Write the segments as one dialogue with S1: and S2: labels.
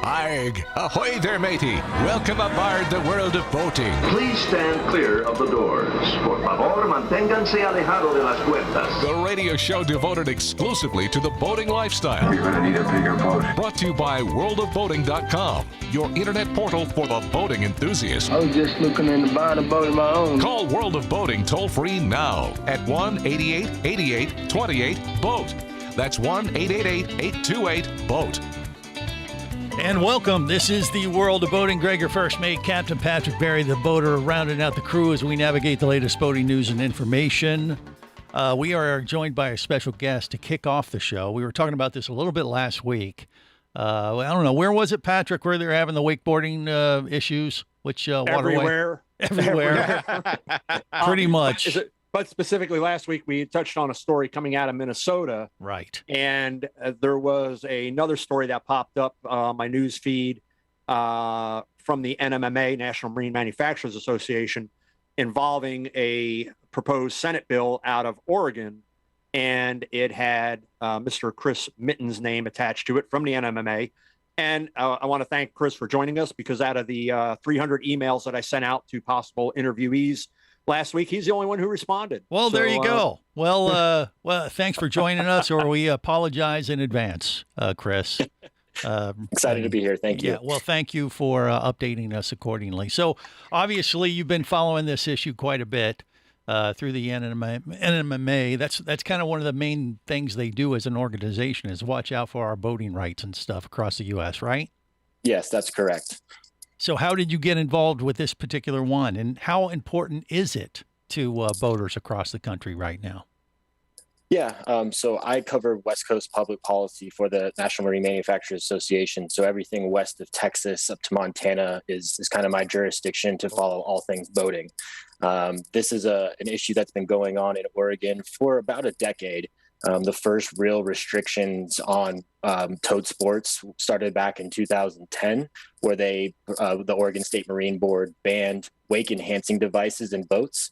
S1: Arg! Ahoy there, matey! Welcome aboard the world of boating.
S2: Please stand clear of the doors. Por favor, manténganse alejado de las puertas.
S1: The radio show devoted exclusively to the boating lifestyle.
S2: You're gonna need a bigger boat.
S1: Brought to you by worldofboating.com, your internet portal for the boating enthusiast.
S3: I was just looking into buying a boat of my own.
S1: Call World of Boating toll-free now at 1-8888-28-BOAT. That's 1-888-828-BOAT.
S4: And welcome. This is the World of Boating. Greg, your first mate, Captain Patrick Barry, the boater, rounding out the crew as we navigate the latest boating news and information. We are joined by a special guest to kick off the show. We were talking about this a little bit last week. I don't know. Where was it, Patrick, where they're having the wakeboarding issues? Which waterway? Everywhere. Pretty much.
S5: But specifically last week, we touched on a story coming out of Minnesota.
S4: Right.
S5: And there was another story that popped up on my news feed from the NMMA, National Marine Manufacturers Association, involving a proposed Senate bill out of Oregon. And it had Mr. Chris Mitten's name attached to it from the NMMA. And I want to thank Chris for joining us, because out of the 300 emails that I sent out to possible interviewees last week, he's the only one who responded.
S4: Well, there you go. Well, thanks for joining us, or we apologize in advance, Chris.
S6: Excited to be here. Thank you.
S4: Yeah, well, thank you for updating us accordingly. So, obviously, you've been following this issue quite a bit through the NMMA. That's kind of one of the main things they do as an organization, is watch out for our boating rights and stuff across the U.S., right?
S6: Yes, that's correct.
S4: So how did you get involved with this particular one, and how important is it to boaters across the country right now?
S6: Yeah, so I cover West Coast public policy for the National Marine Manufacturers Association. So everything west of Texas up to Montana is kind of my jurisdiction to follow all things boating. This is an issue that's been going on in Oregon for about a decade. The first real restrictions on towed sports started back in 2010, where the Oregon State Marine Board banned wake-enhancing devices in boats.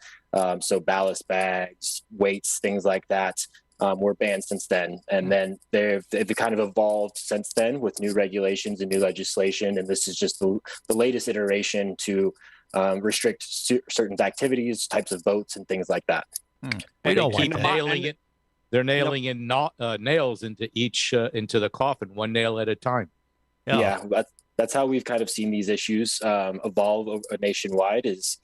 S6: So ballast bags, weights, things like that were banned since then. And then they've kind of evolved since then with new regulations and new legislation. And this is just the latest iteration to restrict certain activities, types of boats, and things like that.
S4: We don't like that.
S7: Nailing it. They're nailing in nails into into the coffin, one nail at a time.
S6: Yeah, that's how we've kind of seen these issues evolve nationwide. Is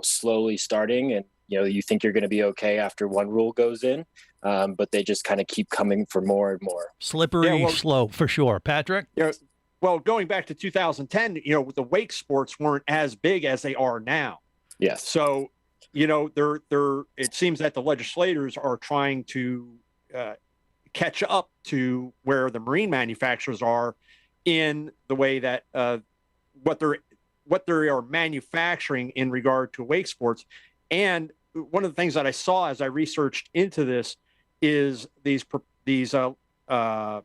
S6: slowly starting, and you think you're going to be okay after one rule goes in, but they just kind of keep coming for more and more.
S4: Slippery slope for sure, Patrick.
S5: Yeah. Well, going back to 2010, the wake sports weren't as big as they are now.
S6: Yes.
S5: So. It seems that the legislators are trying to catch up to where the marine manufacturers are in the way that what they are manufacturing in regard to wake sports. And one of the things that I saw as I researched into this is these bills that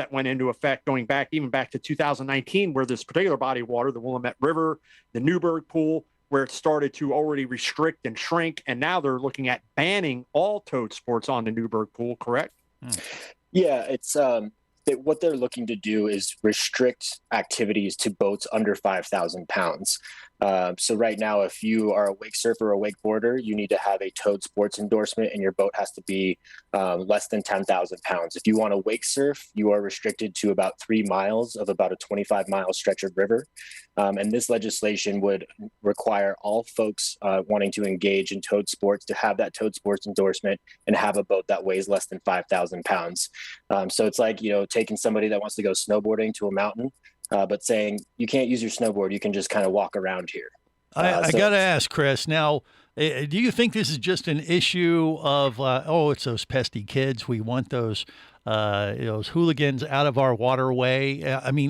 S5: went into effect going back to 2019, where this particular body of water, the Willamette River, the Newburgh Pool, where it started to already restrict and shrink, and now they're looking at banning all towed sports on the Newburgh Pool, correct?
S6: Yeah, it's what they're looking to do is restrict activities to boats under 5,000 pounds. So right now, if you are a wake surfer or a wakeboarder, you need to have a towed sports endorsement, and your boat has to be less than 10,000 pounds. If you want to wake surf, you are restricted to about 3 miles of about a 25-mile stretch of river. And this legislation would require all folks wanting to engage in towed sports to have that towed sports endorsement and have a boat that weighs less than 5,000 pounds. So it's like, taking somebody that wants to go snowboarding to a mountain, but saying you can't use your snowboard, you can just kind of walk around here.
S4: I got to ask, Chris, now, do you think this is just an issue of, it's those pesky kids, we want those hooligans out of our waterway,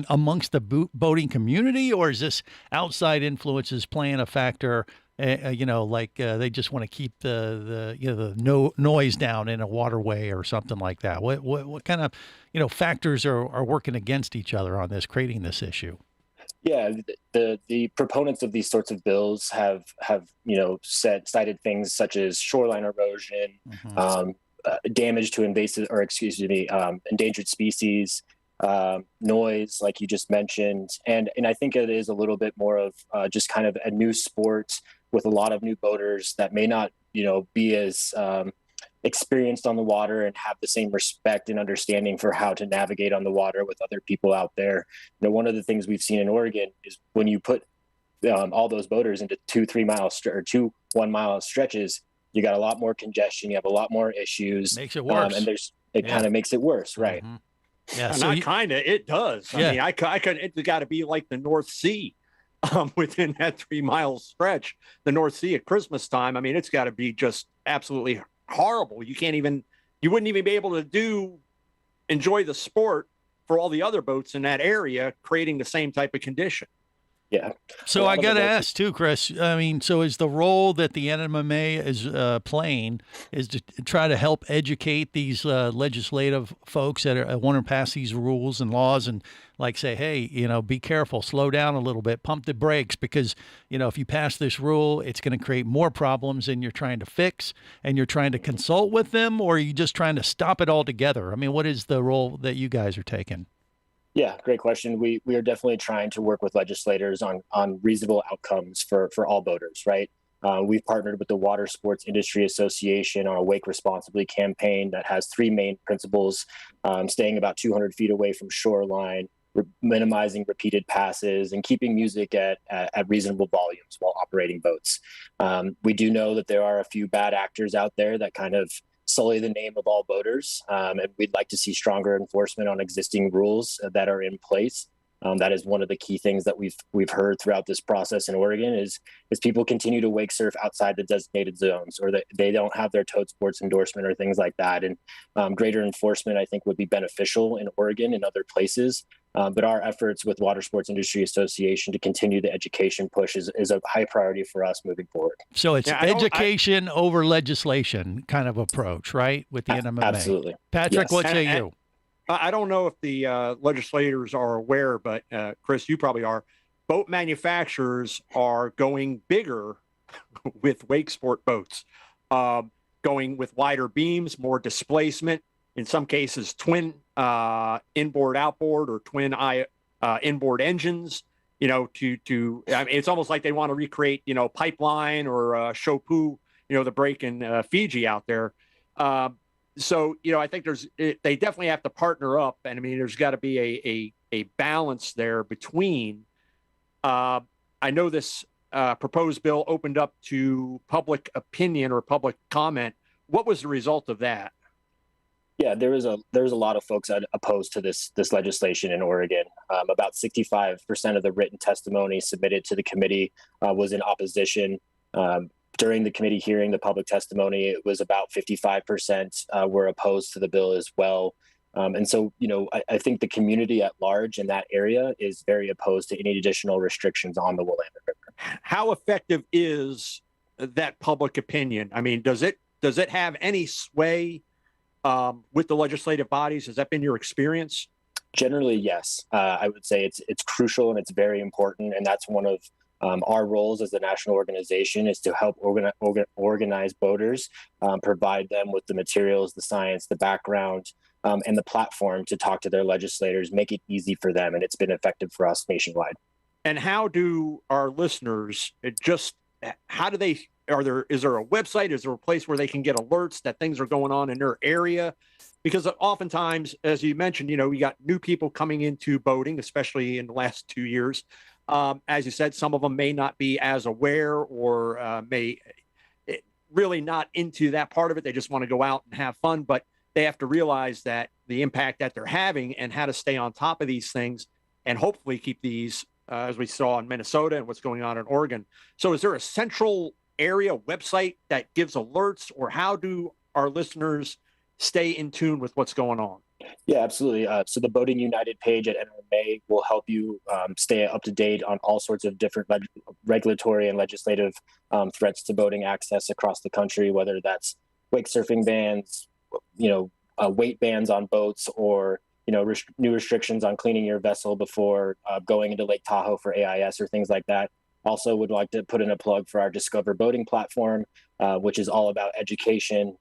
S4: amongst the boating community, or is this outside influences playing a factor, they just want to keep the noise down in a waterway or something like that? What kind of, factors are working against each other on this, creating this issue?
S6: Yeah, the proponents of these sorts of bills have cited things such as shoreline erosion, damage to endangered species, noise, like you just mentioned, and I think it is a little bit more of just kind of a new sport with a lot of new boaters that may not be as experienced on the water and have the same respect and understanding for how to navigate on the water with other people out there. One of the things we've seen in Oregon is when you put all those boaters into 2 1 mile stretches, you got a lot more congestion, you have a lot more issues.
S4: Makes it worse.
S6: And it kind of makes it worse, right?
S4: Yeah,
S5: so it does.
S4: Yeah.
S5: I mean, I could, it's got to be like the North Sea within that 3 mile stretch, the North Sea at Christmas time. I mean, it's got to be just absolutely horrible. You wouldn't even be able to enjoy the sport for all the other boats in that area, creating the same type of condition.
S6: Yeah.
S4: So I got to ask too, Chris. I mean, so is the role that the NMMA is playing is to try to help educate these legislative folks that want to pass these rules and laws, and like say, hey, be careful, slow down a little bit, pump the brakes, because if you pass this rule, it's going to create more problems than you're trying to fix, and you're trying to consult with them, or are you just trying to stop it altogether? I mean, what is the role that you guys are taking?
S6: Yeah, great question. We are definitely trying to work with legislators on reasonable outcomes for all boaters, right? We've partnered with the Water Sports Industry Association on a Wake Responsibly campaign that has 3 main principles: staying about 200 feet away from shoreline, minimizing repeated passes, and keeping music at reasonable volumes while operating boats. We do know that there are a few bad actors out there that kind of sully the name of all boaters, and we'd like to see stronger enforcement on existing rules that are in place. That is one of the key things that we've heard throughout this process in Oregon is people continue to wake surf outside the designated zones, or that they don't have their tote sports endorsement or things like that. And greater enforcement, I think, would be beneficial in Oregon and other places. But our efforts with Water Sports Industry Association to continue the education push is a high priority for us moving forward.
S4: So it's education over legislation kind of approach, right? With the NMMA.
S6: Absolutely.
S4: Patrick,
S6: Yes.
S4: what say you?
S5: I don't know if the legislators are aware, but Chris, you probably are. Boat manufacturers are going bigger with wake sport boats, going with wider beams, more displacement, in some cases twin inboard outboard or twin inboard engines. I mean, it's almost like they want to recreate Pipeline or Shopu, the break in Fiji out there. So, I think they definitely have to partner up. And I mean, there's got to be a balance there between, I know this proposed bill opened up to public opinion or public comment. What was the result of that?
S6: Yeah, there was a lot of folks opposed to this legislation in Oregon. About 65% of the written testimony submitted to the committee was in opposition. During the committee hearing, the public testimony, it was about 55% were opposed to the bill as well. And so, I think the community at large in that area is very opposed to any additional restrictions on the Willamette River.
S5: How effective is that public opinion? I mean, does it have any sway with the legislative bodies? Has that been your experience?
S6: Generally, yes. I would say it's crucial and it's very important, and that's one of our roles as the national organization is to help organize boaters, provide them with the materials, the science, the background, and the platform to talk to their legislators, make it easy for them, and it's been effective for us nationwide.
S5: And how do our listeners is there a website? Is there a place where they can get alerts that things are going on in their area? Because oftentimes, as you mentioned, we got new people coming into boating, especially in the last 2 years. As you said, some of them may not be as aware or may really not into that part of it. They just want to go out and have fun, but they have to realize that the impact that they're having and how to stay on top of these things and hopefully keep these, as we saw in Minnesota and what's going on in Oregon. So is there a central area website that gives alerts, or how do our listeners stay in tune with what's going on?
S6: Yeah, absolutely. So the Boating United page at NMMA will help you stay up to date on all sorts of different regulatory and legislative threats to boating access across the country, whether that's wake surfing bans, weight bans on boats, or new restrictions on cleaning your vessel before going into Lake Tahoe for AIS or things like that. Also would like to put in a plug for our Discover Boating platform, which is all about education.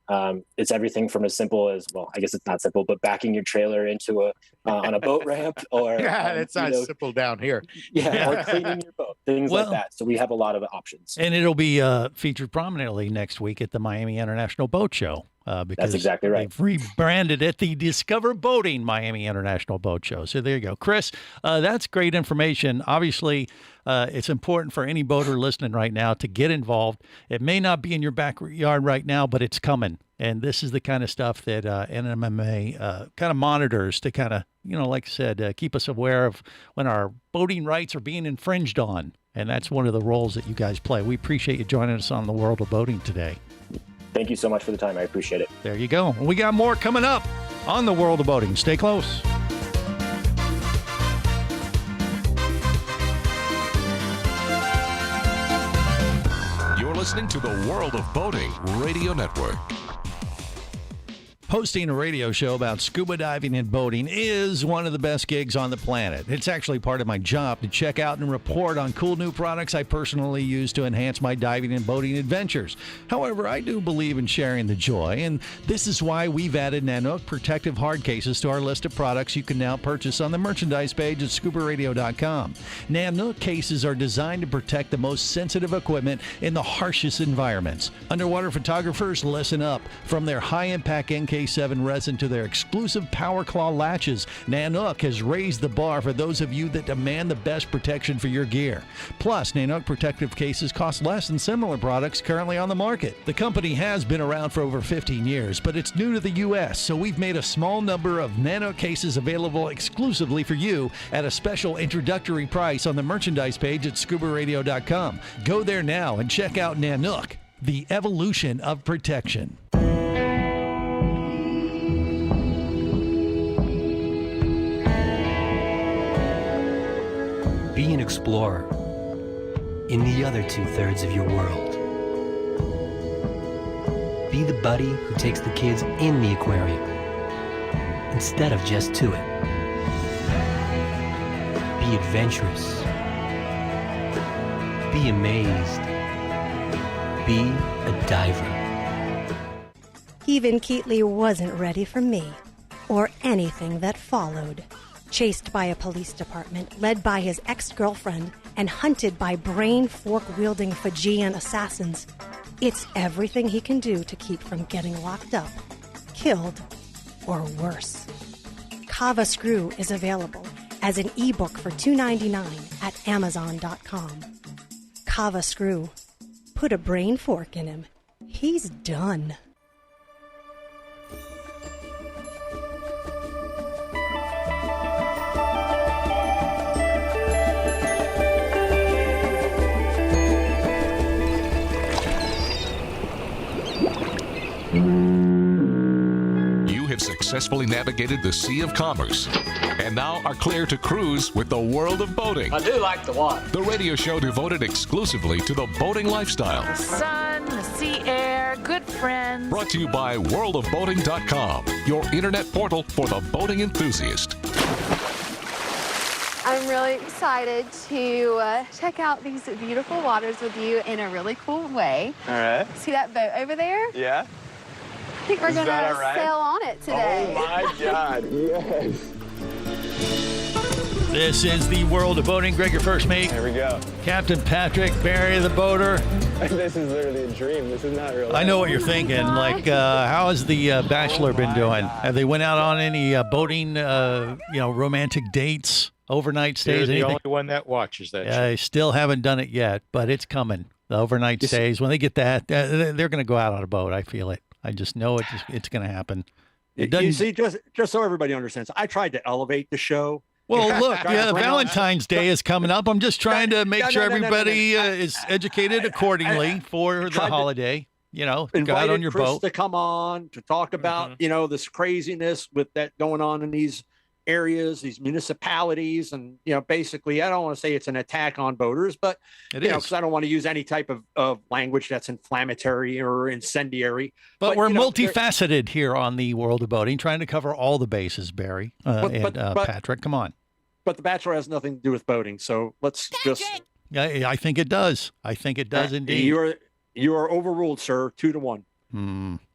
S6: It's everything from as simple as, well, I guess it's not simple, but backing your trailer into on a boat ramp, or
S7: it's not simple down here.
S6: or cleaning your boat, things like that. So we have a lot of options.
S4: And it'll be featured prominently next week at the Miami International Boat Show. Because
S6: that's exactly right.
S4: They've rebranded it the Discover Boating Miami International Boat Show. So there you go. Chris, that's great information. Obviously, it's important for any boater listening right now to get involved. It may not be in your backyard right now, but it's coming. And this is the kind of stuff that NMMA kind of monitors to kind of, like I said, keep us aware of when our boating rights are being infringed on. And that's one of the roles that you guys play. We appreciate you joining us on the World of Boating today.
S6: Thank you so much for the time. I appreciate it.
S4: There you go. We got more coming up on the World of Boating. Stay close.
S1: You're listening to the World of Boating Radio Network.
S4: Hosting a radio show about scuba diving and boating is one of the best gigs on the planet. It's actually part of my job to check out and report on cool new products I personally use to enhance my diving and boating adventures. However, I do believe in sharing the joy, and this is why we've added Nanook protective hard cases to our list of products you can now purchase on the merchandise page at scubaradio.com. Nanook cases are designed to protect the most sensitive equipment in the harshest environments. Underwater photographers, listen up. From their high-impact NK7 resin to their exclusive Power Claw latches, Nanook has raised the bar for those of you that demand the best protection for your gear. Plus, Nanook protective cases cost less than similar products currently on the market. The company has been around for over 15 years, but it's new to the U.S., so we've made a small number of Nanook cases available exclusively for you at a special introductory price on the merchandise page at scubaradio.com. Go there now and check out Nanook, the evolution of protection.
S8: Be an explorer in the other 2/3 of your world. Be the buddy who takes the kids in the aquarium instead of just to it. Be adventurous. Be amazed. Be a diver.
S9: Even Keatley wasn't ready for me, or anything that followed. Chased by a police department, led by his ex-girlfriend, and hunted by brain fork-wielding Fijian assassins, it's everything he can do to keep from getting locked up, killed, or worse. Kava Screw is available as an ebook for $2.99 at Amazon.com. Kava Screw. Put a brain fork in him. He's done.
S1: You have successfully navigated the Sea of Commerce and now are clear to cruise with the World of Boating.
S10: I do like the water.
S1: The radio show devoted exclusively to the boating lifestyle.
S11: The sun, the sea air, good friends.
S1: Brought to you by worldofboating.com, your internet portal for the boating enthusiast.
S12: I'm really excited to check out these beautiful waters with you in a really cool way.
S3: All right.
S12: See that boat over there?
S3: Yeah.
S12: I think we're going to sail on it today.
S3: Oh my God, yes.
S4: This is the World of Boating. Greg, your first mate.
S3: Here we go.
S4: Captain Patrick, Barry the boater.
S3: This is literally a dream. This is not real.
S4: I know what you're thinking. Like, how has the Bachelor been doing? Have they went out on any boating, romantic dates, overnight stays?
S7: You're the
S4: anything?
S7: only one that watches that.
S4: I still haven't done it yet, but it's coming. The overnight stays. When they get that, they're going to go out on a boat. I feel it. I just know it's going to happen.
S5: You see, just so everybody understands, I tried to elevate the show.
S4: Well, look, Valentine's Day is coming up. I'm just trying to make sure everybody is educated accordingly for the holiday. Go out on your
S5: Chris
S4: boat.
S5: to come on to talk about, this craziness with that going on in these areas, these municipalities, and basically, I don't want to say it's an attack on boaters, but
S4: It is.
S5: because I don't want to use any type of language that's inflammatory or incendiary.
S4: But we're multifaceted here on the World of Boating, trying to cover all the bases, Barry and Patrick. Come on.
S5: But The Bachelor has nothing to do with boating, so let's just.
S4: Yeah, I think it does. I think it does indeed.
S5: You are overruled, sir. 2-1.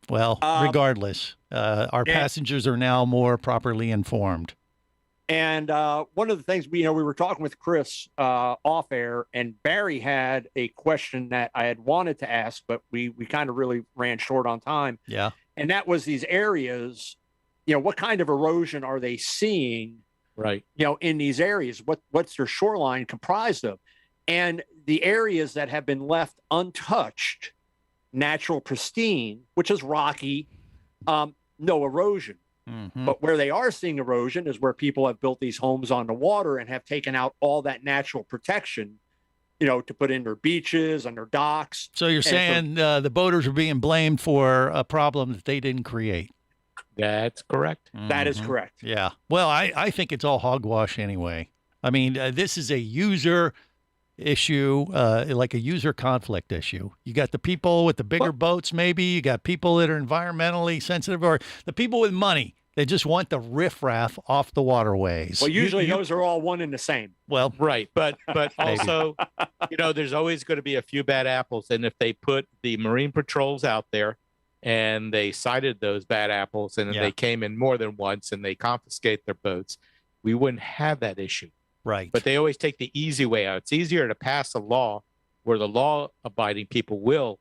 S4: Well, regardless, our passengers are now more properly informed.
S5: And one of the things we were talking with Chris off air, and Barry had a question that I had wanted to ask, but we kind of really ran short on time.
S4: Yeah.
S5: And that was these areas, what kind of erosion are they seeing?
S7: Right.
S5: In these areas, what's their shoreline comprised of? And the areas that have been left untouched, natural, pristine, which is rocky, no erosion. But where they are seeing erosion is where people have built these homes on the water and have taken out all that natural protection, to put in their beaches and their docks.
S4: So you're saying the boaters are being blamed for a problem that they didn't create?
S7: That's correct.
S5: That is correct.
S4: Yeah. Well, I think it's all hogwash anyway. I mean, this is a user issue, like a user conflict issue. You got the people with the bigger boats, maybe. You got people that are environmentally sensitive, or the people with money. They just want the riffraff off the waterways.
S5: Well, usually those are all one and the same.
S4: Well,
S7: right. But also, there's always going to be a few bad apples. And if they put the Marine patrols out there and they cited those bad apples and they came in more than once and they confiscate their boats, we wouldn't have that issue.
S4: Right.
S7: But they always take the easy way out. It's easier to pass a law where the law-abiding people will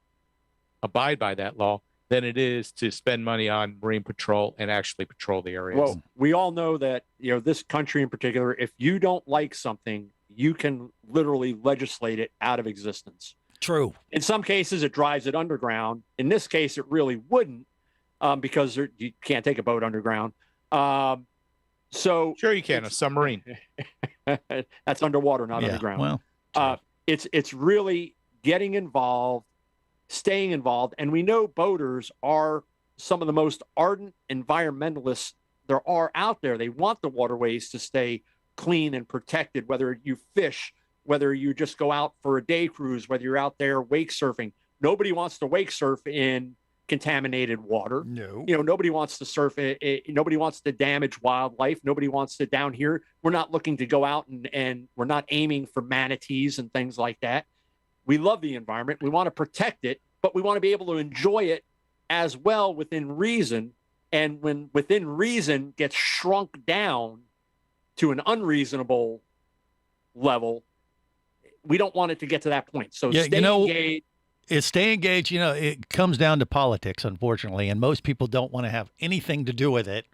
S7: abide by that law than it is to spend money on Marine patrol and actually patrol the areas.
S5: Well, we all know that, this country in particular, if you don't like something, you can literally legislate it out of existence.
S4: True.
S5: In some cases, it drives it underground. In this case, it really wouldn't, because you can't take a boat underground. So
S7: sure you can, a submarine.
S5: That's underwater, not underground.
S4: Well,
S5: it's really getting involved, staying involved, and we know boaters are some of the most ardent environmentalists there are out there. They want the waterways to stay clean and protected, whether you fish, whether you just go out for a day cruise, whether you're out there wake surfing. Nobody wants to wake surf in contaminated water.
S4: No.
S5: Nobody wants to surf it. Nobody wants to damage wildlife. Nobody wants to down here. We're not looking to go out and we're not aiming for manatees and things like that. We love the environment. We want to protect it, but we want to be able to enjoy it as well within reason. And when within reason gets shrunk down to an unreasonable level, we don't want it to get to that point. So stay engaged.
S4: Stay engaged. It comes down to politics, unfortunately, and most people don't want to have anything to do with it,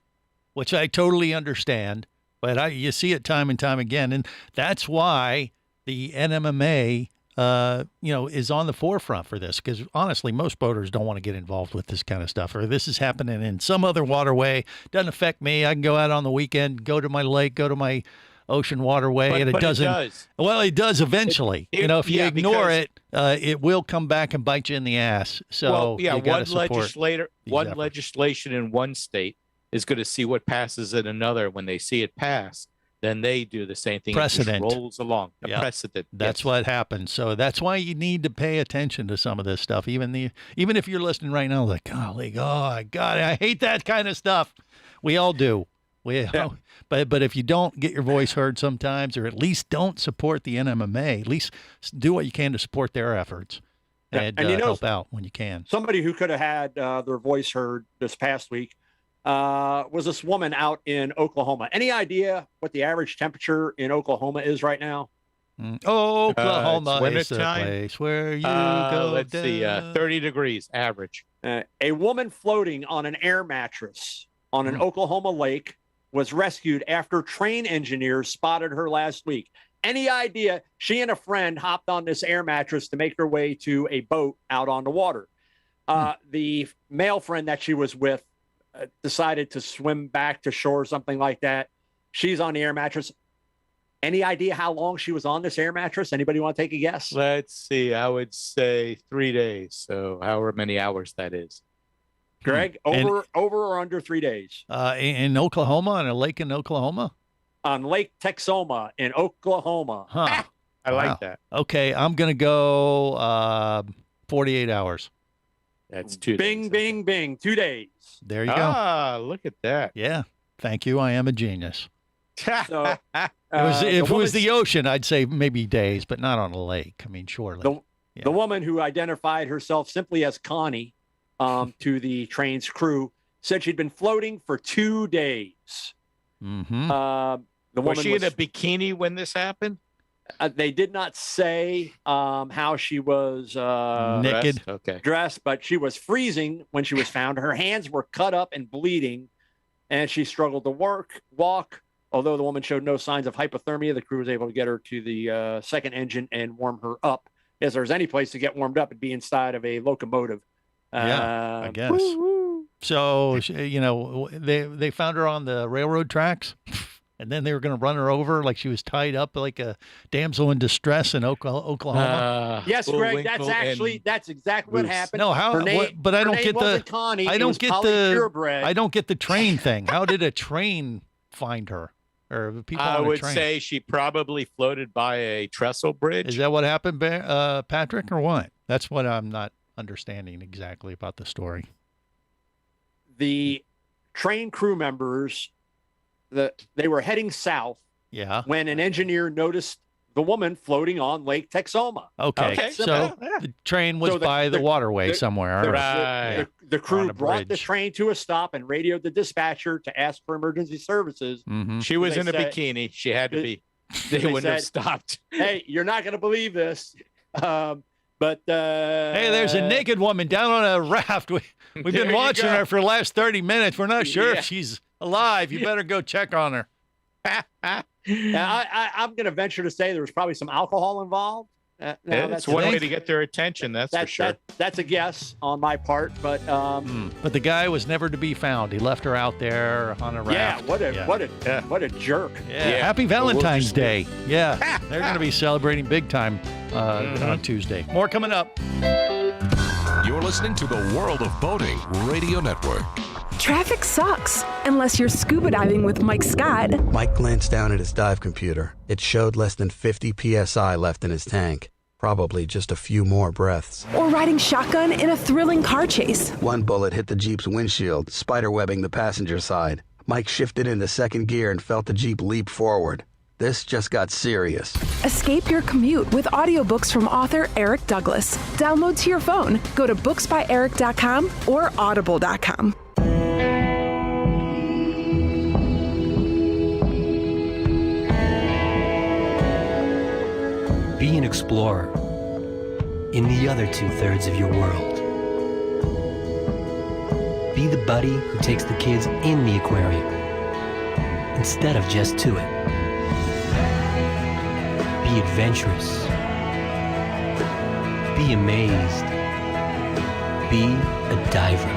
S4: which I totally understand. But you see it time and time again, and that's why the NMMA, is on the forefront for this. Because honestly, most boaters don't want to get involved with this kind of stuff, or this is happening in some other waterway. Doesn't affect me. I can go out on the weekend, go to my lake, go to my ocean waterway, and it doesn't. It does. Well, it does eventually. If you ignore it, it will come back and bite you in the ass. So
S7: one legislation in one state is going to see what passes in another. When they see it pass, then they do the same thing.
S4: Precedent.
S7: It just rolls along. A precedent.
S4: That's what happens. So that's why you need to pay attention to some of this stuff. Even if you're listening right now, like, golly, oh God, I hate that kind of stuff. We all do. But if you don't get your voice heard sometimes, or at least don't support the NMMA, at least do what you can to support their efforts and help out when you can.
S5: Somebody who could have had their voice heard this past week was this woman out in Oklahoma. Any idea what the average temperature in Oklahoma is right now?
S4: Oklahoma is the place where you go.
S7: Let's see, 30 degrees average.
S5: A woman floating on an air mattress on an Oklahoma lake was rescued after train engineers spotted her last week. Any idea? She and a friend hopped on this air mattress to make their way to a boat out on the water. The male friend that she was with decided to swim back to shore, something like that. She's on the air mattress. Any idea how long she was on this air mattress? Anybody want to take a guess?
S7: Let's see. I would say 3 days. So however many hours that is.
S5: Greg, over or under 3 days?
S4: In Oklahoma, on a lake in Oklahoma?
S5: On Lake Texoma in Oklahoma.
S4: Huh.
S7: I like that.
S4: Okay, I'm going to go 48 hours.
S7: That's 2 days.
S5: Bing, bing, bing. 2 days.
S4: There you go.
S7: Ah, look at that.
S4: Yeah. Thank you. I am a genius.
S5: So,
S4: If it was the ocean, I'd say maybe days, but not on a lake. I mean, surely.
S5: The woman who identified herself simply as Connie to the train's crew said she'd been floating for 2 days.
S4: Mm-hmm.
S5: Was
S7: she in a bikini when this happened?
S5: They did not say how she was
S4: naked,
S5: dressed, but she was freezing when she was found. Her hands were cut up and bleeding, and she struggled to walk. Although the woman showed no signs of hypothermia, the crew was able to get her to the second engine and warm her up. If there's any place to get warmed up, it'd be inside of a locomotive.
S4: I guess. So, they found her on the railroad tracks, and then they were going to run her over like she was tied up like a damsel in distress in Oklahoma.
S5: Yes, Greg, that's exactly what happened.
S4: No, but I don't get the
S5: Connie.
S4: I don't get the train thing. How did a train find her? Or people
S7: I
S4: on a
S7: would
S4: train?
S7: say she probably floated by a trestle bridge.
S4: Is that what happened, Patrick, or what? That's what I'm not understanding exactly about the story.
S5: The train crew members, they were heading south.
S4: Yeah.
S5: When an engineer noticed the woman floating on Lake Texoma.
S4: Okay. So the train was by the waterway somewhere.
S5: Right. The crew brought the train to a stop and radioed the dispatcher to ask for emergency services.
S4: Mm-hmm.
S7: She was in a bikini. She had to be. They wouldn't have stopped.
S5: Hey, you're not going to believe this. But
S4: hey, there's a naked woman down on a raft. We've been watching her for the last 30 minutes. We're not sure if she's alive. You better go check on her.
S5: I'm going to venture to say there was probably some alcohol involved.
S7: That's one way to get their attention. That's for sure.
S5: That's a guess on my part, but
S4: the guy was never to be found. He left her out there on a raft.
S5: What a jerk.
S4: Yeah. Happy Valentine's Day. Yeah, they're going to be celebrating big time on Tuesday. More coming up.
S1: You're listening to the World of Boating Radio Network.
S10: Traffic sucks, unless you're scuba diving with Mike Scott.
S13: Mike glanced down at his dive computer. It showed less than 50 PSI left in his tank. Probably just a few more breaths.
S10: Or riding shotgun in a thrilling car chase.
S13: One bullet hit the Jeep's windshield, spiderwebbing the passenger side. Mike shifted into second gear and felt the Jeep leap forward. This just got serious.
S10: Escape your commute with audiobooks from author Eric Douglas. Download to your phone. Go to booksbyeric.com or audible.com.
S8: Be an explorer in the other 2/3 of your world. Be the buddy who takes the kids in the aquarium instead of just to it. Be adventurous. Be amazed. Be a diver.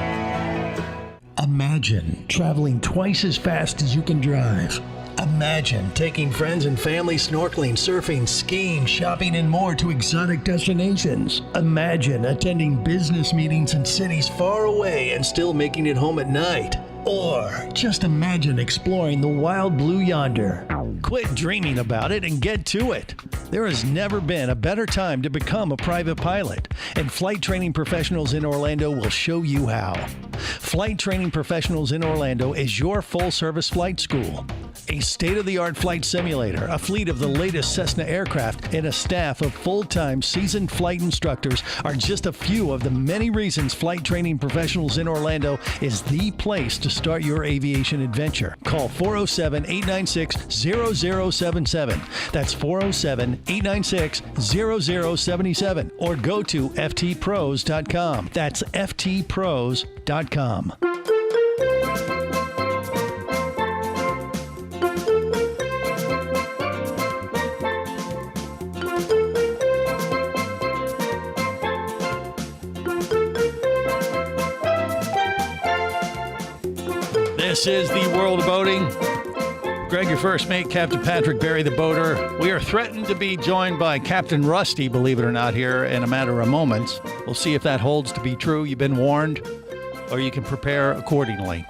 S14: Imagine traveling twice as fast as you can drive. Imagine taking friends and family snorkeling, surfing, skiing, shopping, and more to exotic destinations. Imagine attending business meetings in cities far away and still making it home at night. Or just imagine exploring the wild blue yonder.
S4: Quit dreaming about it and get to it. There has never been a better time to become a private pilot, and Flight Training Professionals in Orlando will show you how. Flight Training Professionals in Orlando is your full-service flight school. A state-of-the-art flight simulator, a fleet of the latest Cessna aircraft, and a staff of full-time seasoned flight instructors are just a few of the many reasons Flight Training Professionals in Orlando is the place to start your aviation adventure. Call 407-896-0077. That's 407-896-0077. Or go to ftpros.com. That's ftpros.com. This is the World of Boating. Greg, your first mate, Captain Patrick Barry, the boater. We are threatened to be joined by Captain Rusty, believe it or not, here in a matter of moments. We'll see if that holds to be true. You've been warned. or you can prepare accordingly.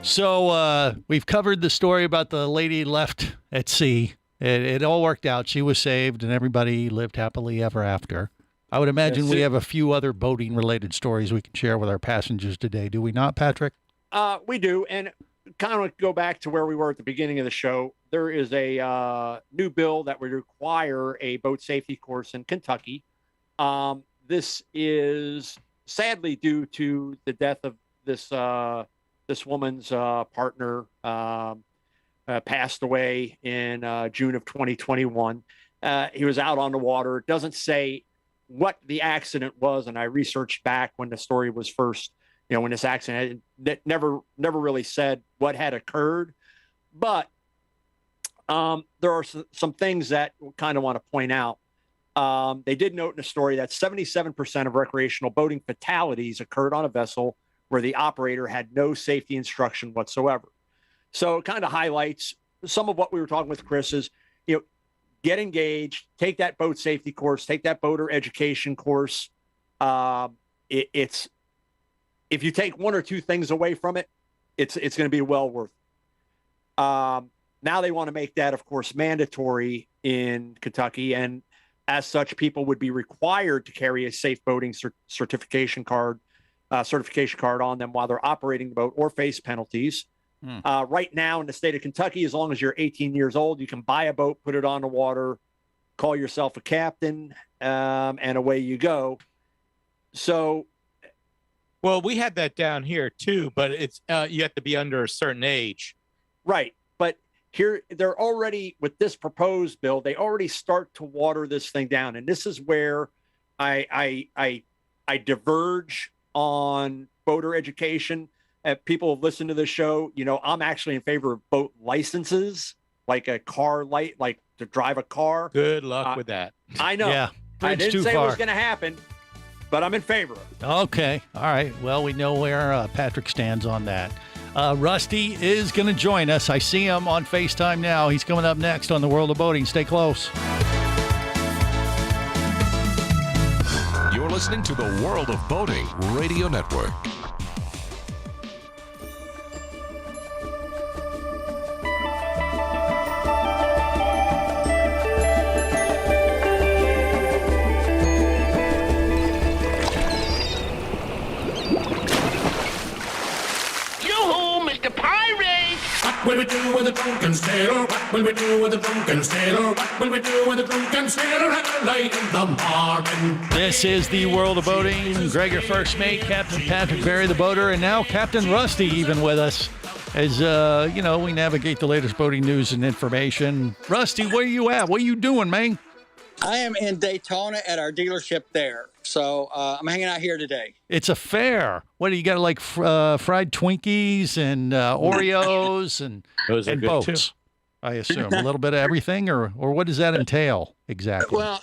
S4: So we've covered the story about the lady left at sea. It all worked out. She was saved, and everybody lived happily ever after. I would imagine we have a few other boating-related stories we can share with our passengers today. Do we not, Patrick?
S5: We do. And kind of go back to where we were at the beginning of the show. There is a new bill that would require a boat safety course in Kentucky. This is sadly due to the death of this woman's partner. Passed away in June of 2021. He was out on the water. It doesn't say what the accident was, and I researched back when the story was first, when this accident, it never really said what had occurred. But there are some things that we kind of want to point out. They did note in the story that 77% of recreational boating fatalities occurred on a vessel where the operator had no safety instruction whatsoever. So it kind of highlights some of what we were talking with Chris is, get engaged, take that boat safety course, take that boater education course. It's if you take one or two things away from it, it's going to be well worth it. Now they want to make that, of course, mandatory in Kentucky. And as such, people would be required to carry a safe boating certification card on them while they're operating the boat or face penalties. Right now in the state of Kentucky, as long as you're 18 years old, you can buy a boat, put it on the water, call yourself a captain, and away you go. So,
S7: well, we had that down here too, but it's you have to be under a certain age,
S5: right? But here, they're already with this proposed bill. They already start to water this thing down, and this is where I diverge on boater education. People have listened to the show. I'm actually in favor of boat licenses, like a car like to drive a car.
S7: Good luck with that.
S5: I know.
S4: Yeah,
S5: I didn't say it was going to happen, but I'm in favor of it.
S4: Okay. All right. Well, we know where Patrick stands on that. Rusty is going to join us. I see him on FaceTime now. He's coming up next on The World of Boating. Stay close.
S1: You're listening to the World of Boating Radio Network.
S15: What will we do with a drunken sailor? What will we do with a drunken sailor? What will we do with a drunken sailor at night in the morning?
S4: This is the World of Boating. Greg, your first mate, Captain Patrick Barry, the boater, and now Captain Rusty even with us as, we navigate the latest boating news and information. Rusty, where you at? What are you doing, man?
S16: I am in Daytona at our dealership there. So I'm hanging out here today.
S4: It's a fair. What do you got, like fried Twinkies and Oreos and boats? Too. I assume a little bit of everything, or what does that entail exactly?
S16: Well,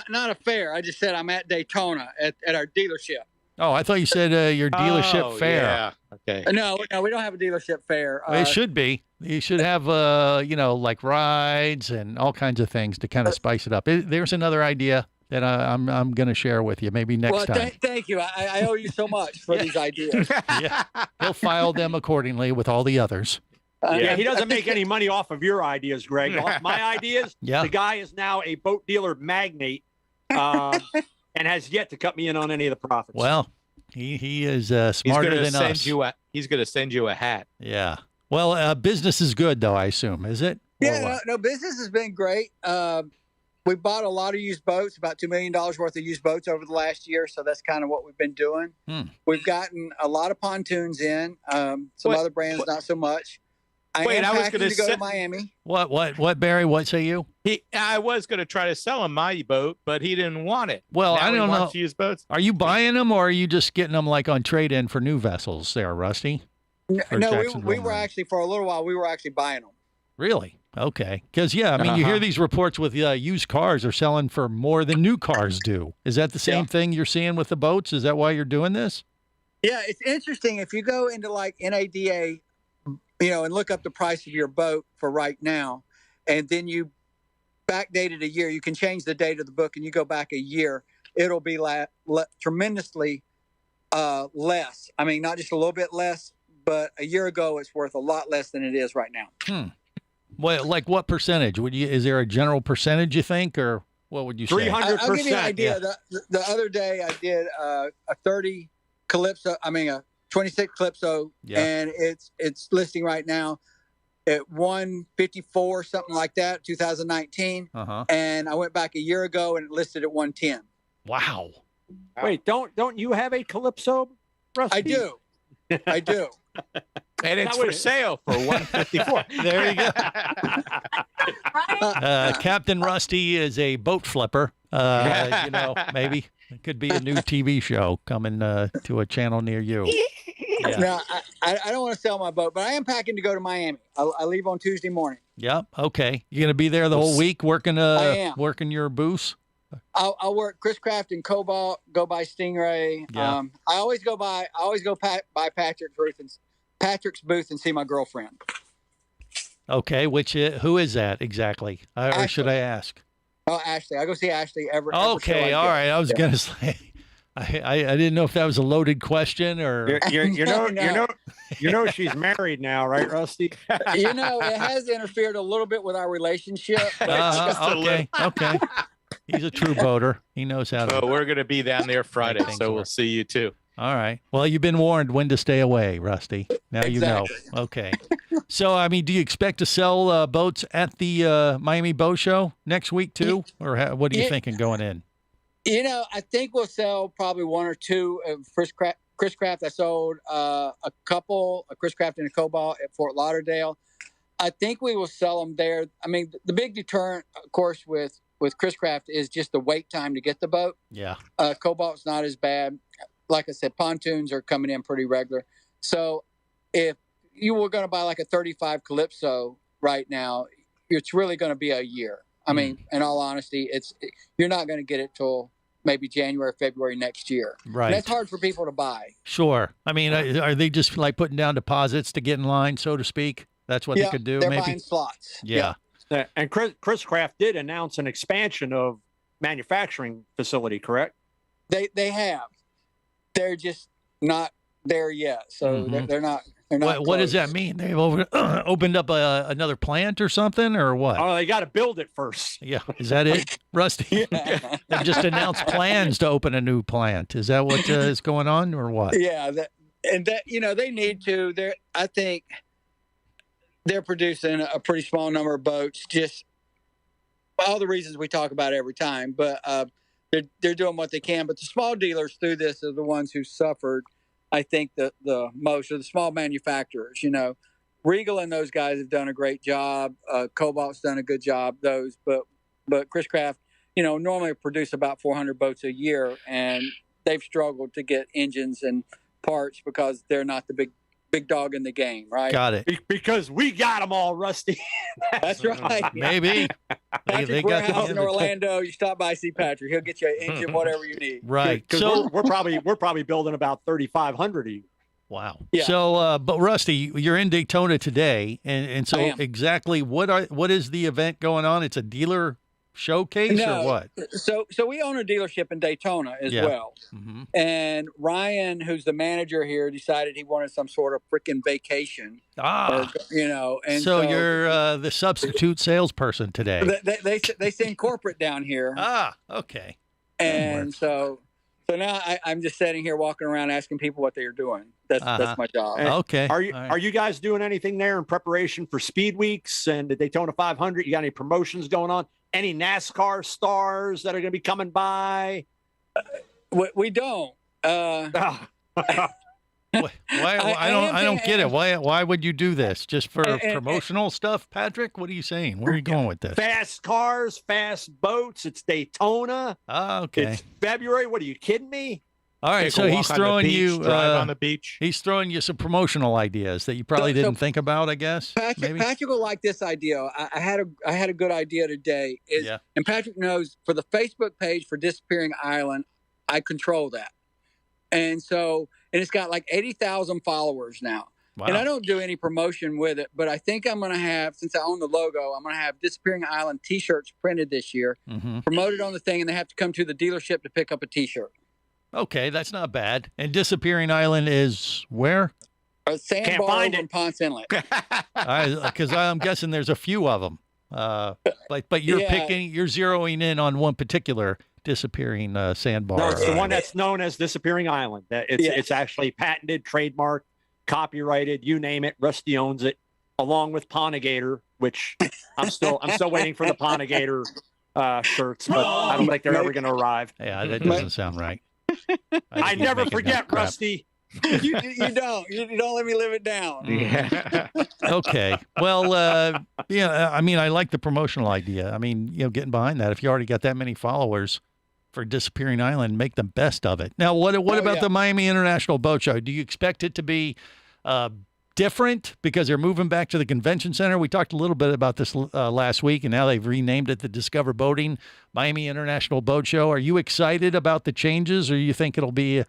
S16: not a fair. I just said I'm at Daytona at our dealership.
S4: Oh, I thought you said your dealership fair.
S7: Yeah. Okay.
S16: No, we don't have a dealership fair.
S4: It should be. You should have, like rides and all kinds of things to kind of spice it up. There's another idea that I'm going to share with you maybe next time.
S16: Thank you. I owe you so much for these ideas.
S4: Yeah. He'll file them accordingly with all the others.
S5: He doesn't make any money off of your ideas, Greg. Off my ideas, the guy is now a boat dealer magnate and has yet to cut me in on any of the profits.
S4: Well, he is smarter than us.
S7: He's going to send you a hat.
S4: Yeah. Well, business is good, though, I assume. Is it?
S16: Yeah, no, business has been great. We bought a lot of used boats, about $2 million worth of used boats over the last year. So that's kind of what we've been doing. We've gotten a lot of pontoons in, some other brands, not so much. I was going to go to Miami.
S4: What, Barry? What say you?
S7: I was going to try to sell him my boat, but he didn't want it.
S4: Well,
S7: now
S4: I don't know.
S7: Used boats.
S4: Are you buying them, or are you just getting them like on trade-in for new vessels there, Rusty?
S16: No, we were actually, for a little while, we were actually buying them.
S4: Really? Okay. Because, you hear these reports with used cars are selling for more than new cars do. Is that the same thing you're seeing with the boats? Is that why you're doing this?
S16: Yeah, it's interesting. If you go into like NADA, and look up the price of your boat for right now, and then you backdate it a year, you can change the date of the book and you go back a year, it'll be tremendously less. I mean, not just a little bit less, but a year ago it's worth a lot less than it is right now.
S4: Well, like what percentage? Is there a general percentage you think, or what would you say?
S5: 300%.
S16: I'll give you an idea.
S4: Yeah.
S16: The other day I did a 30 Calypso. I mean a 26 Calypso, and it's listing right now at 154, something like that, 2019. And I went back a year ago and it listed at 110.
S4: Wow.
S5: Wait, don't you have a Calypso, Rusty?
S16: I do. I do.
S7: And it's for sale for 154.
S4: There you go. Captain Rusty is a boat flipper. You know, maybe it could be a new TV show coming to a channel near you. Yeah.
S16: Now, I don't want to sell my boat, but I am packing to go to Miami. I leave on Tuesday morning.
S4: Yep. Okay. You gonna be there the whole week working working your booth?
S16: I'll work Chris Craft and Cobalt. Go by Stingray.
S4: Yeah.
S16: I always go by by Patrick's booth and see my girlfriend.
S4: Okay. Who is that exactly? Or should I ask?
S16: Oh, Ashley. I go see Ashley every
S4: Okay. All right. I was gonna say. I didn't know if that was a loaded question or
S5: you know she's married now, right, Rusty?
S16: You know, it has interfered a little bit with our relationship.
S4: Okay. He's a true boater. He knows how to.
S7: Oh, we're going to be down there Friday, so we'll see you too.
S4: All right. Well, you've been warned when to stay away, Rusty. Now you know. Okay. So, I mean, do you expect to sell boats at the Miami Boat Show next week too, or what are you thinking going in?
S16: You know, I think we'll sell probably one or two of Chris Craft. I sold a couple, a Chris Craft and a Cobalt at Fort Lauderdale. I think we will sell them there. I mean, the big deterrent, of course, with Chris Craft is just the wait time to get the boat.
S4: Yeah.
S16: Cobalt's not as bad. Like I said, pontoons are coming in pretty regular. So if you were going to buy like a 35 Calypso right now, it's really going to be a year. I mean, in all honesty, you're not going to get it till maybe January, February next year.
S4: Right.
S16: And that's hard for people to buy.
S4: Sure. I mean, are they just like putting down deposits to get in line, so to speak? That's what they could do.
S16: They're
S4: maybe
S16: buying slots.
S4: Yeah.
S5: And Chris Craft did announce an expansion of manufacturing facility, correct?
S16: They have. They're just not there yet. So they're not.
S4: What does that mean? They've opened up another plant or something, or what?
S5: Oh, they got to build it first.
S4: Yeah, is that it, Rusty? They've just announced plans to open a new plant. Is that what is going on, or what?
S16: Yeah, they need to. I think they're producing a pretty small number of boats, just all the reasons we talk about every time. But they're doing what they can. But the small dealers through this are the ones who suffered. I think the most are the small manufacturers. You know, Regal and those guys have done a great job. Cobalt's done a good job. But Chris Craft, normally produce about 400 boats a year, and they've struggled to get engines and parts because they're not the big dog in the game, right?
S4: Got it.
S5: Because we got them all, Rusty.
S16: That's right.
S4: Maybe.
S16: Patrick Warehouse in Orlando. You stop by, see Patrick. He'll get you an engine, whatever you need.
S4: Right.
S5: So we're probably building about 3,500 of you.
S4: Wow.
S16: Yeah.
S4: So, but Rusty, you're in Daytona today, and so exactly what is the event going on? It's a dealer showcase or what?
S16: So we own a dealership in Daytona as well.
S4: Mm-hmm.
S16: And Ryan, who's the manager here, decided he wanted some sort of freaking vacation. And
S4: so you're the substitute salesperson today.
S16: They send corporate down here.
S4: Okay.
S16: And so now I'm just sitting here walking around asking people what they are doing. That's my job.
S4: Okay.
S5: Are you guys doing anything there in preparation for Speed Weeks and the Daytona 500? You got any promotions going on? Any NASCAR stars that are going to be coming by?
S16: We don't.
S4: Why I don't get it. Why would you do this? Just for promotional stuff, Patrick? What are you saying? Where are you going with this?
S5: Fast cars, fast boats. It's Daytona.
S4: Okay.
S5: It's February. What are you kidding me?
S4: All right, so he's throwing you
S7: drive on the beach.
S4: He's throwing you some promotional ideas that you probably didn't think about, I guess.
S16: Patrick will like this idea. I had a good idea today. And Patrick knows for the Facebook page for Disappearing Island, I control that. And it's got like 80,000 followers now. Wow. And I don't do any promotion with it, but I think I'm going to have, since I own the logo, I'm going to have Disappearing Island T-shirts printed this year, promoted on the thing, and they have to come to the dealership to pick up a T-shirt.
S4: Okay, that's not bad. And Disappearing Island is where?
S16: A sandbar over in Ponce Inlet.
S4: Because I'm guessing there's a few of them. But you're you're zeroing in on one particular disappearing sandbar.
S5: No, it's the one that's known as Disappearing Island. It's actually patented, trademarked, copyrighted, you name it. Rusty owns it, along with Pontigator, which I'm still waiting for the Pontigator shirts, but I don't think they're ever going to arrive.
S4: Yeah, that doesn't sound right.
S5: I never forget, Rusty.
S16: You don't. You don't let me live it down.
S4: Yeah. Okay. Well, yeah. I mean, I like the promotional idea. I mean, getting behind that. If you already got that many followers for Disappearing Island, make the best of it. Now, what about the Miami International Boat Show? Do you expect it to be different because they're moving back to the convention center? We talked a little bit about this last week, and now they've renamed it the Discover Boating Miami International Boat Show. Are you excited about the changes, or you think it'll be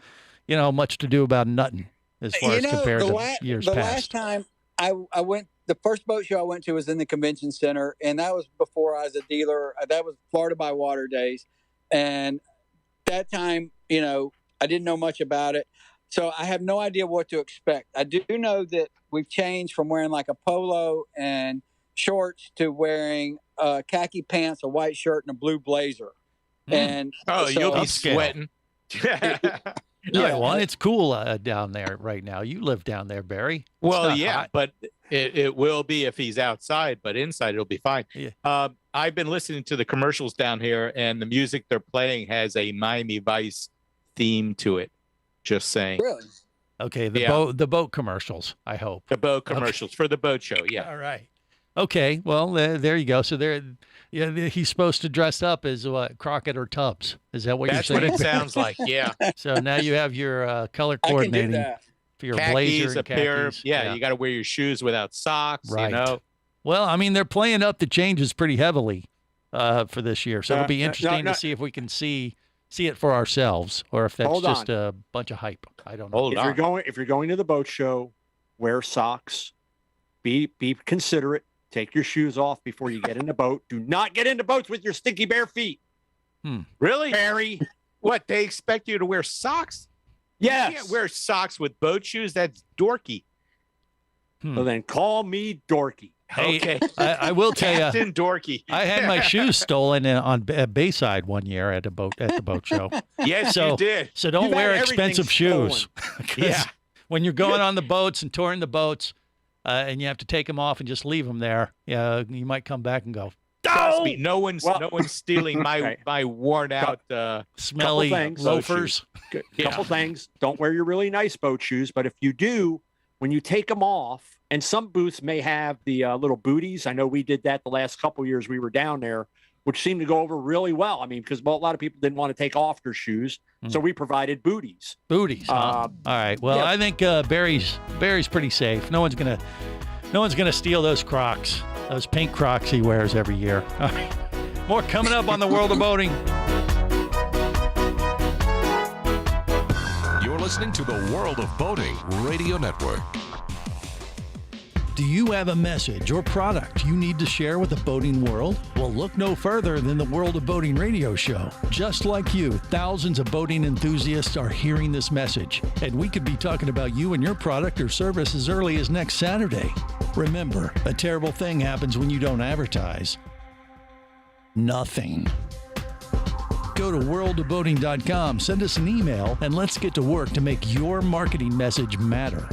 S4: much to do about nothing as far as compared to years past?
S16: The last time I went, the first boat show I went to was in the convention center, and that was before I was a dealer. That was Florida by Water days. And that time, I didn't know much about it. So I have no idea what to expect. I do know that we've changed from wearing like a polo and shorts to wearing khaki pants, a white shirt, and a blue blazer. And
S7: you'll be sweating.
S4: Well, it's cool down there right now. You live down there, Barry.
S7: Well, yeah, hot. But it will be if he's outside, but inside it'll be fine.
S4: Yeah.
S7: I've been listening to the commercials down here, and the music they're playing has a Miami Vice theme to it. Just saying.
S16: Really?
S4: Okay, the boat commercials, I hope.
S7: The boat commercials for the boat show, yeah.
S4: All right. Okay, well, there you go. So he's supposed to dress up as what, Crockett or Tubbs. Is that what you're saying?
S7: That's what it sounds like, yeah.
S4: So now you have your color coordinating for your blazer and khakis.
S7: Yeah, you got to wear your shoes without socks,
S4: right. Well, I mean, they're playing up the changes pretty heavily for this year. So it'll be interesting to see if we can see it for ourselves, or if that's just a bunch of hype. I don't know.
S5: If you're going to the boat show, wear socks. Be considerate. Take your shoes off before you get in the boat. Do not get into boats with your stinky bare feet.
S7: Really,
S5: Barry?
S7: What, they expect you to wear socks?
S5: Yes.
S7: You can't wear socks with boat shoes. That's dorky.
S5: Well, then call me dorky.
S4: Hey,
S7: okay.
S4: I will tell you,
S7: Captain Dorky.
S4: I had my shoes stolen on Bayside one year at the boat show.
S7: Yes, you did.
S4: So don't wear expensive shoes. Yeah. When you're going on the boats and touring the boats, and you have to take them off and just leave them there, you might come back and go,
S7: trust me, no one's stealing my worn out,
S4: smelly loafers.
S5: Couple things. Don't wear your really nice boat shoes, but if you do, when you take them off, and some booths may have the little booties. I know we did that the last couple of years we were down there, which seemed to go over really well. I mean, because a lot of people didn't want to take off their shoes, so we provided booties.
S4: Booties. All right. Well, I think Barry's pretty safe. No one's gonna steal those Crocs, those pink Crocs he wears every year. All right. More coming up on the World of Boating.
S1: You're listening to the World of Boating Radio Network.
S14: Do you have a message or product you need to share with the boating world? Well, look no further than the World of Boating radio show. Just like you, thousands of boating enthusiasts are hearing this message, and we could be talking about you and your product or service as early as next Saturday. Remember, a terrible thing happens when you don't advertise. Nothing. Go to worldofboating.com, send us an email, and let's get to work to make your marketing message matter.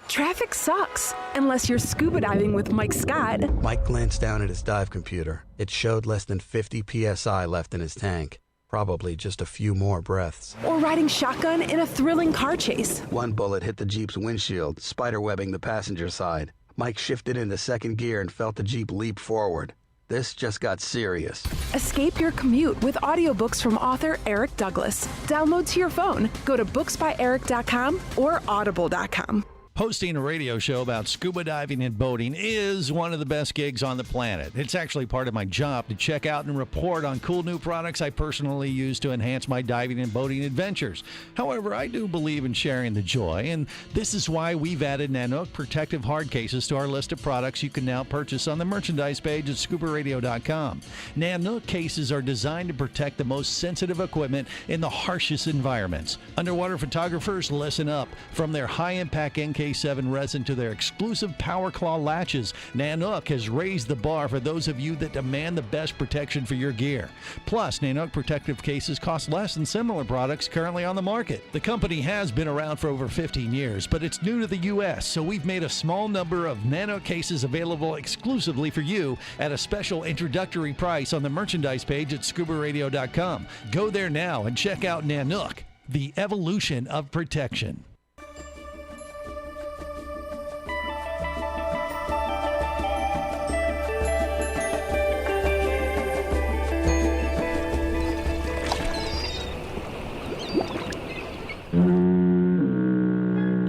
S10: Traffic sucks, unless you're scuba diving with Mike Scott.
S13: Mike glanced down at his dive computer. It showed less than 50 psi left in his tank. Probably just a few more breaths.
S10: Or riding shotgun in a thrilling car chase.
S13: One bullet hit the Jeep's windshield, spiderwebbing the passenger side. Mike shifted into second gear and felt the Jeep leap forward. This just got serious.
S10: Escape your commute with audiobooks from author Eric Douglas. Download to your phone. Go to booksbyeric.com or audible.com.
S4: Hosting a radio show about scuba diving and boating is one of the best gigs on the planet. It's actually part of my job to check out and report on cool new products I personally use to enhance my diving and boating adventures. However, I do believe in sharing the joy, and this is why we've added Nanook protective hard cases to our list of products you can now purchase on the merchandise page at scubaradio.com. Nanook cases are designed to protect the most sensitive equipment in the harshest environments. Underwater photographers, listen up. From their high-impact NK7 resin to their exclusive Power Claw latches, Nanook has raised the bar for those of you that demand the best protection for your gear. Plus, Nanook protective cases cost less than similar products currently on the market. The company has been around for over 15 years, but it's new to the U.S., so we've made a small number of Nanook cases available exclusively for you at a special introductory price on the merchandise page at scubaradio.com. Go there now and check out Nanook, the evolution of protection.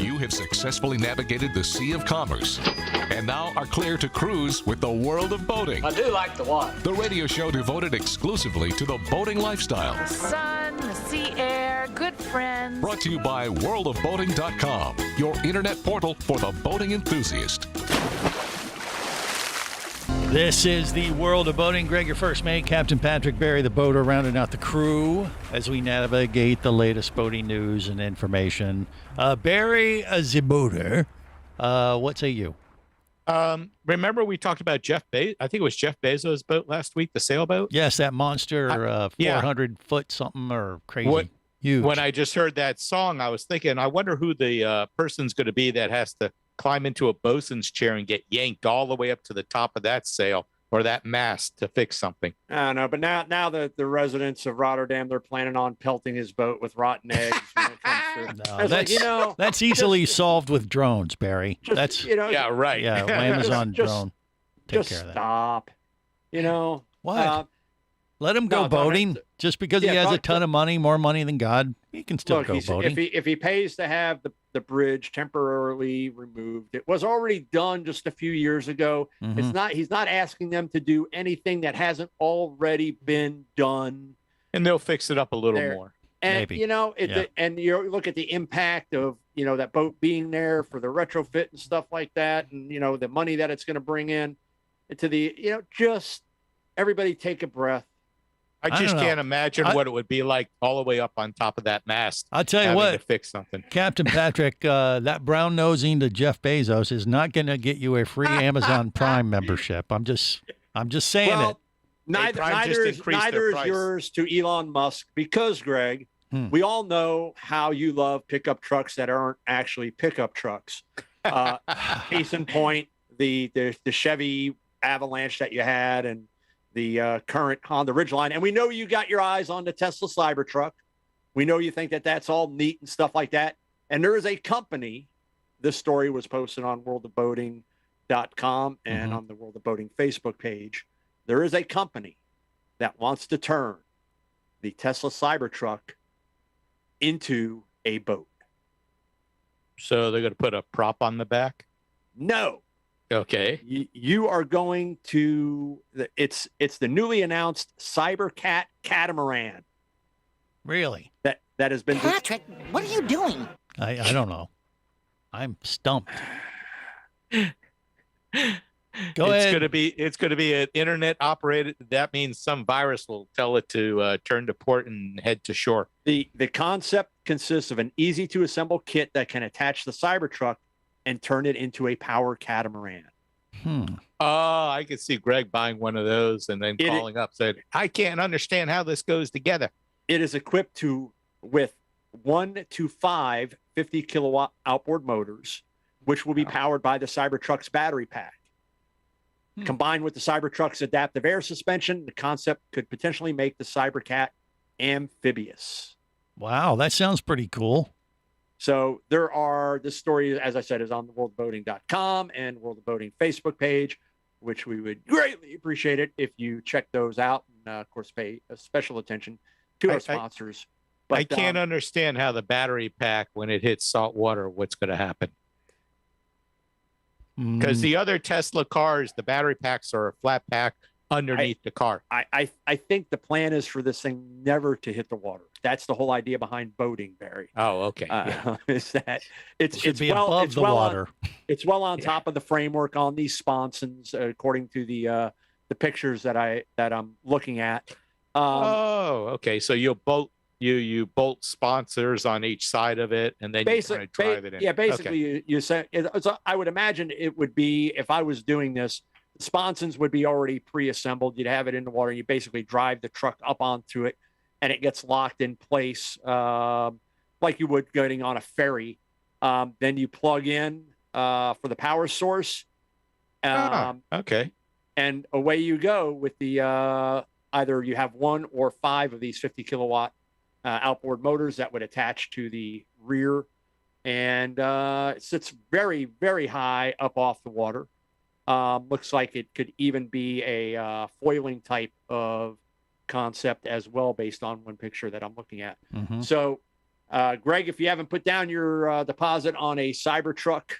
S1: You have successfully navigated the Sea of Commerce and now are clear to cruise with the world of boating.
S17: I do like the water.
S1: The radio show devoted exclusively to the boating lifestyle.
S11: The sun, the sea air, good friends.
S1: Brought to you by worldofboating.com, your internet portal for the boating enthusiast.
S4: This is the World of Boating. Greg, your first mate, Captain Patrick Barry, the boater, rounding out the crew as we navigate the latest boating news and information. Barry, as a boater, what say you?
S7: Remember we talked about I think it was Jeff Bezos' boat last week, the sailboat?
S4: Yes, that monster, 400-foot something or crazy. Huge.
S7: When I just heard that song, I was thinking, I wonder who the person's going to be that has to climb into a bosun's chair and get yanked all the way up to the top of that sail or that mast to fix something.
S5: I don't know, but now the residents of Rotterdam, they're planning on pelting his boat with rotten eggs. When it comes to,
S4: No, that's, that's easily solved with drones, Barry. That's
S7: yeah, right.
S4: Yeah, Amazon drone. Take care of that.
S5: Stop.
S4: What? Let him go boating. Just because he has a ton of money, more money than God, he can still go boating.
S5: If he pays to have the bridge temporarily removed, it was already done just a few years ago.
S4: Mm-hmm.
S5: He's not asking them to do anything that hasn't already been done.
S7: And they'll fix it up a little more.
S5: And
S7: Maybe.
S5: And you look at the impact of that boat being there for the retrofit and stuff like that, and the money that it's going to bring in to the just everybody take a breath.
S7: I just can't imagine what it would be like all the way up on top of that mast.
S4: I'll tell you what,
S7: to fix something.
S4: Captain Patrick, that brown nosing to Jeff Bezos is not going to get you a free Amazon Prime membership. I'm just saying it.
S5: Neither is yours to Elon Musk because, Greg, we all know how you love pickup trucks that aren't actually pickup trucks. Case in point, the Chevy Avalanche that you had and the current Honda Ridgeline. And we know you got your eyes on the Tesla Cybertruck. We know you think that that's all neat and stuff like that. And there is a company, this story was posted on worldofboating.com and on the World of Boating Facebook page. There is a company that wants to turn the Tesla Cybertruck into a boat.
S7: So they're going to put a prop on the back?
S5: No.
S7: Okay.
S5: You are going to it's the newly announced Cybercat Catamaran.
S4: Really?
S5: That has been
S18: Patrick, what are you doing?
S4: I don't know. I'm stumped. Go ahead.
S7: It's going to be an internet operated. That means some virus will tell it to turn to port and head to shore.
S5: The concept consists of an easy to assemble kit that can attach the Cybertruck and turn it into a power catamaran.
S7: Oh, I could see Greg buying one of those and then calling up said, I can't understand how this goes together.
S5: It is equipped with 1 to 5 50 kilowatt outboard motors, which will be powered by the Cybertruck's battery pack. Combined with the Cybertruck's adaptive air suspension, the concept could potentially make the Cybercat amphibious.
S4: Wow, that sounds pretty cool.
S5: So this story, as I said, is on the worldofboating.com and World of Boating Facebook page, which we would greatly appreciate it if you check those out and, of course, pay special attention to our sponsors.
S7: I can't understand how the battery pack, when it hits salt water, what's going to happen. Because the other Tesla cars, the battery packs are a flat pack underneath the car.
S5: I think the plan is for this thing never to hit the water. That's the whole idea behind boating, Barry.
S7: Oh, okay.
S5: Is that it's
S4: be above the water.
S5: It's well on top of the framework on these sponsons, according to the pictures that I'm looking at.
S7: Okay. So you bolt sponsors on each side of it, and then you kind of drive it in.
S5: Yeah, basically, you say. I would imagine it would be, if I was doing this, the sponsons would be already pre-assembled. You'd have it in the water. You basically drive the truck up onto it, and it gets locked in place like you would getting on a ferry. Then you plug in for the power source.
S7: Okay.
S5: And away you go with the either you have 1 or 5 of these 50 kilowatt outboard motors that would attach to the rear, and it sits very, very high up off the water. Looks like it could even be a foiling type of concept as well, based on one picture that I'm looking at.
S4: Mm-hmm.
S5: So, Greg, if you haven't put down your deposit on a Cybertruck,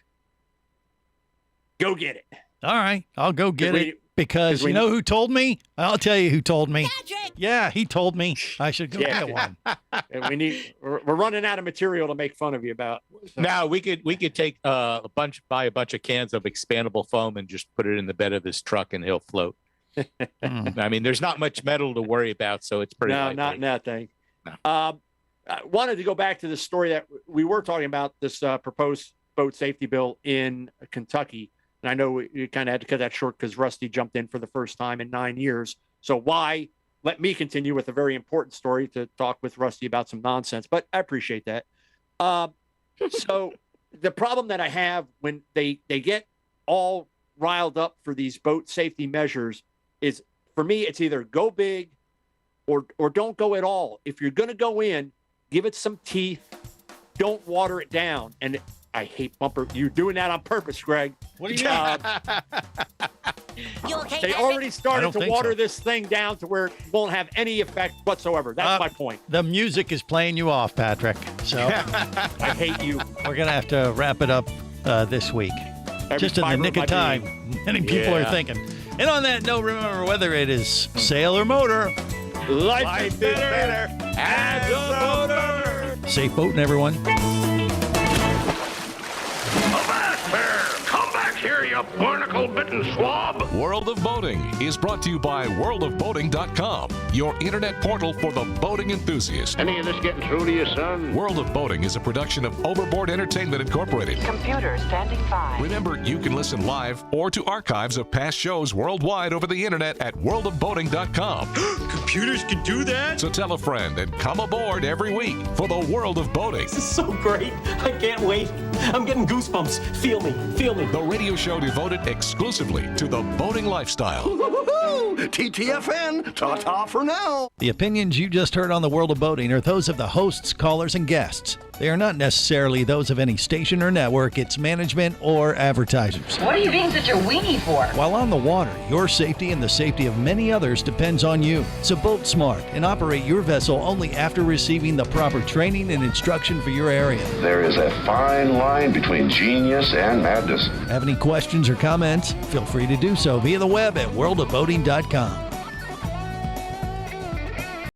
S5: go get it.
S4: All right, I'll go get it. Because you know who told me? I'll tell you who told me. Patrick! Yeah, he told me I should go get one.
S5: And we're running out of material to make fun of you about. So.
S7: Now we could take buy a bunch of cans of expandable foam and just put it in the bed of this truck, and he'll float. I mean, there's not much metal to worry about, so it's pretty.
S5: No, not in that thing.
S7: No.
S5: I wanted to go back to the story that we were talking about, this proposed boat safety bill in Kentucky. And I know we kind of had to cut that short because Rusty jumped in for the first time in 9 years. So let me continue with a very important story to talk with Rusty about some nonsense, but I appreciate that. So the problem that I have when they get all riled up for these boat safety measures is, for me, it's either go big or don't go at all. If you're going to go in, give it some teeth, don't water it down. And I hate bumper. You're doing that on purpose, Greg.
S4: What do you mean?
S11: You okay,
S5: They
S11: Patrick?
S5: already started to water
S4: so.
S5: this thing down to where it won't have any effect whatsoever. That's my point.
S4: The music is playing you off, Patrick. So
S5: I hate you.
S4: We're going to have to wrap it up this week. Just in the nick of time. Many people are thinking. And on that note, remember, whether it is sail or motor,
S5: life is better as a motor.
S4: Safe boating, everyone.
S15: Here, you barnacle-bitten swab.
S1: World of Boating is brought to you by worldofboating.com, your internet portal for the boating enthusiast.
S15: Any of this getting through to you, son?
S1: World of Boating is a production of Overboard Entertainment Incorporated.
S11: Computer standing by.
S1: Remember, you can listen live or to archives of past shows worldwide over the internet at worldofboating.com.
S17: Computers can do that?
S1: So tell a friend and come aboard every week for the World of Boating.
S17: This is so great. I can't wait. I'm getting goosebumps. Feel me. Feel me.
S1: The radio show devoted exclusively to the boating lifestyle.
S13: TTFN, ta-ta for now.
S4: The opinions you just heard on the World of Boating are those of the hosts, callers, and guests. They are not necessarily those of any station or network, its management, or advertisers.
S11: What are you being such a weenie for?
S4: While on the water, your safety and the safety of many others depends on you. So boat smart and operate your vessel only after receiving the proper training and instruction for your area.
S2: There is a fine line between genius and madness.
S4: Have any questions or comments? Feel free to do so via the web at worldofboating.com.